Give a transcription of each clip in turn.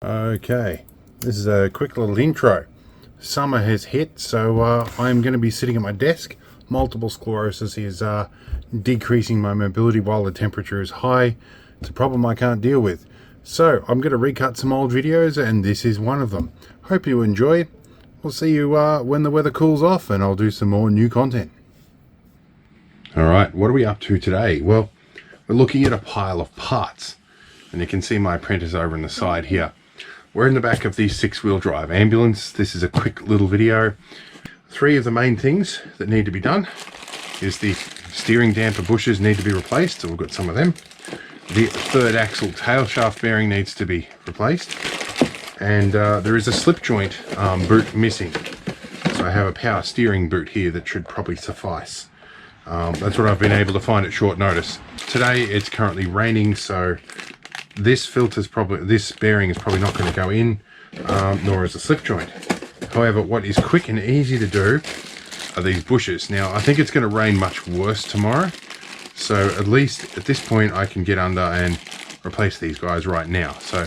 Okay, this is a quick little intro. Summer has hit, so I'm going to be sitting at my desk. Multiple sclerosis is decreasing my mobility while the temperature is high. It's a problem I can't deal with. So I'm going to recut some old videos, and this is one of them. Hope you enjoy. We'll see you when the weather cools off, and I'll do some more new content. Alright, what are we up to today? Well, we're looking at a pile of parts, and you can see my apprentice over on the side here. We're in the back of the 6-wheel drive ambulance. This is a quick little video. Three of the main things that need to be done is the steering damper bushes need to be replaced, so we've got some of them. The third axle tail shaft bearing needs to be replaced, and there is a slip joint boot missing. So I have a power steering boot here that should probably suffice. That's what I've been able to find at short notice. Today it's currently raining, so this bearing is probably not going to go in, nor is the slip joint. However, what is quick and easy to do are these bushes. Now, I think it's going to rain much worse tomorrow, so at least at this point I can get under and replace these guys right now. So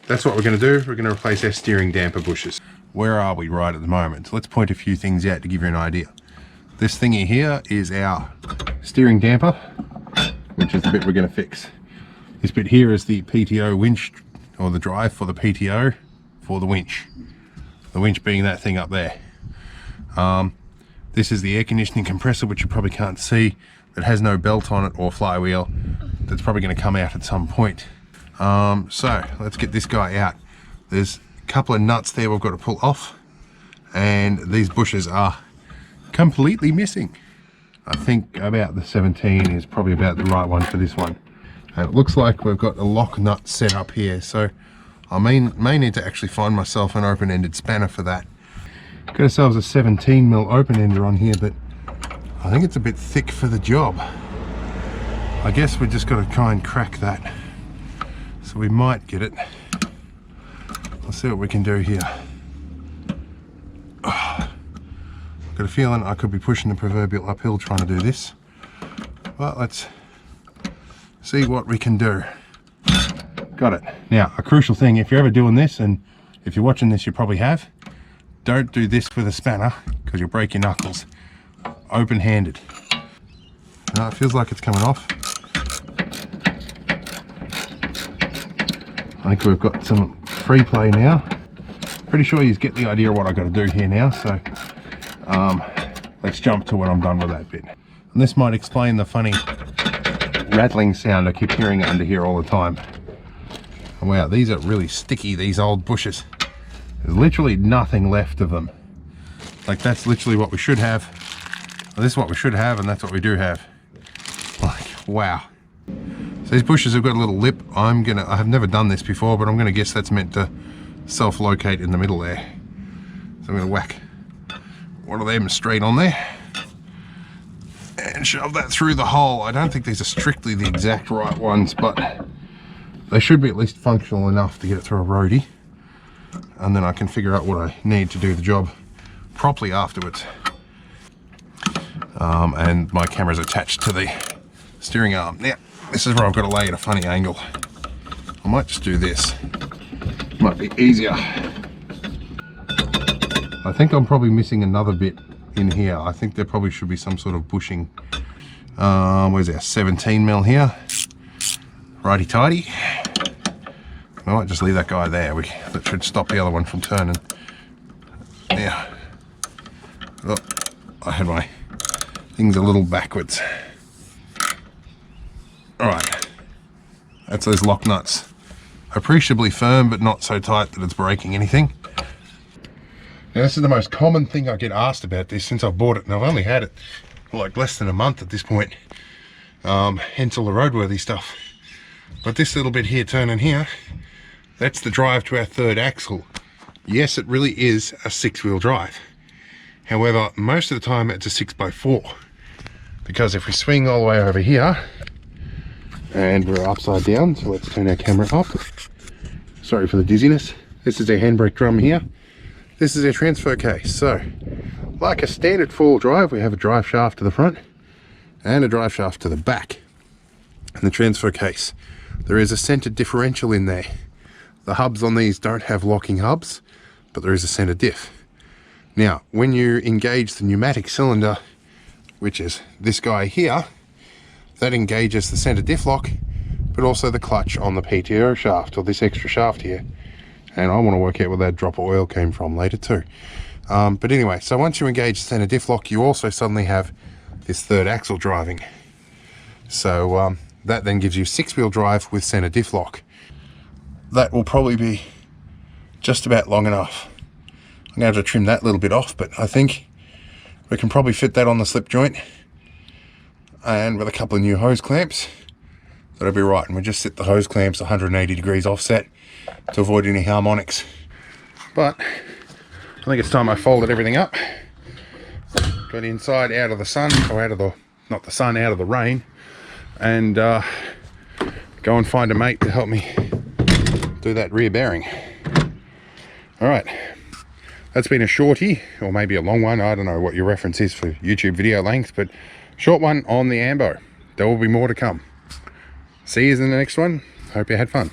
that's what we're going to do. We're going to replace our steering damper bushes. Where are we right at the moment? Let's point a few things out to give you an idea. This thingy here is our steering damper, which is the bit we're going to fix. This bit here is the PTO winch, or the drive for the PTO for the winch. The winch being that thing up there. This is the air conditioning compressor, which you probably can't see, that has no belt on it or flywheel. That's probably going to come out at some point. So let's get this guy out. There's a couple of nuts there we've got to pull off, and these bushes are completely missing. I think about the 17 is probably about the right one for this one. And it looks like we've got a lock nut set up here, so I may need to actually find myself an open-ended spanner for that. Got ourselves a 17mm open-ender on here, but I think it's a bit thick for the job. I guess we just got to try and crack that. So we might get it. Let's see what we can do here. Got a feeling I could be pushing the proverbial uphill trying to do this, but let's see what we can do. Got it. Now, a crucial thing, if you're ever doing this, and if you're watching this you probably have, don't do this with a spanner because you'll break your knuckles. Open-handed. Now it feels like it's coming off. I think we've got some free play now. Pretty sure you get the idea of what I've got to do here now, so let's jump to when I'm done with that bit. And this might explain the funny rattling sound I keep hearing under here all the time. And wow, these are really sticky, these old bushes. There's literally nothing left of them. Like, that's literally what we should have. Well, this is what we should have, and that's what we do have. Like, wow. So these bushes have got a little lip. I have never done this before, but I'm gonna guess that's meant to self-locate in the middle there. So I'm gonna whack one of them straight on there and shove that through the hole. I don't think these are strictly the exact right ones, but they should be at least functional enough to get it through a roadie, and then I can figure out what I need to do the job properly afterwards. And my camera's attached to the steering arm. Now, this is where I've got to lay at a funny angle. I might just do this. Might be easier. I think I'm probably missing another bit in here. I think there probably should be some sort of bushing. Where's our 17mm here? Righty tighty. I might just leave that guy there. That should stop the other one from turning. Yeah. Oh, I had my things a little backwards. Alright. That's those lock nuts. Appreciably firm, but not so tight that it's breaking anything. Now, this is the most common thing I get asked about this since I've bought it, and I've only had it for like less than a month at this point. Hence all the roadworthy stuff. But this little bit here, turning here, that's the drive to our third axle. Yes, it really is a 6-wheel drive. However, most of the time it's a 6x4. Because if we swing all the way over here, and we're upside down, so let's turn our camera up. Sorry for the dizziness. This is our handbrake drum here. This is our transfer case. So, like a standard 4-wheel drive, we have a drive shaft to the front and a drive shaft to the back. And the transfer case, there is a centered differential in there. The hubs on these don't have locking hubs, but there is a center diff. Now, when you engage the pneumatic cylinder, which is this guy here, that engages the center diff lock, but also the clutch on the PTO shaft, or this extra shaft here. And I want to work out where that drop of oil came from later too. But anyway, so once you engage the center diff lock, you also suddenly have this third axle driving. So that then gives you 6-wheel drive with center diff lock. That will probably be just about long enough. I'm going to have to trim that little bit off, but I think we can probably fit that on the slip joint, and with a couple of new hose clamps, that'll be right. And we just set the hose clamps 180 degrees offset to avoid any harmonics. But I think it's time I folded everything up, got inside out of the sun, or out of the, not the sun, out of the rain, and go and find a mate to help me do that rear bearing. All right. That's been a shorty, or maybe a long one. I don't know what your reference is for YouTube video length, but short one on the Ambo. There will be more to come. See you in the next one. Hope you had fun.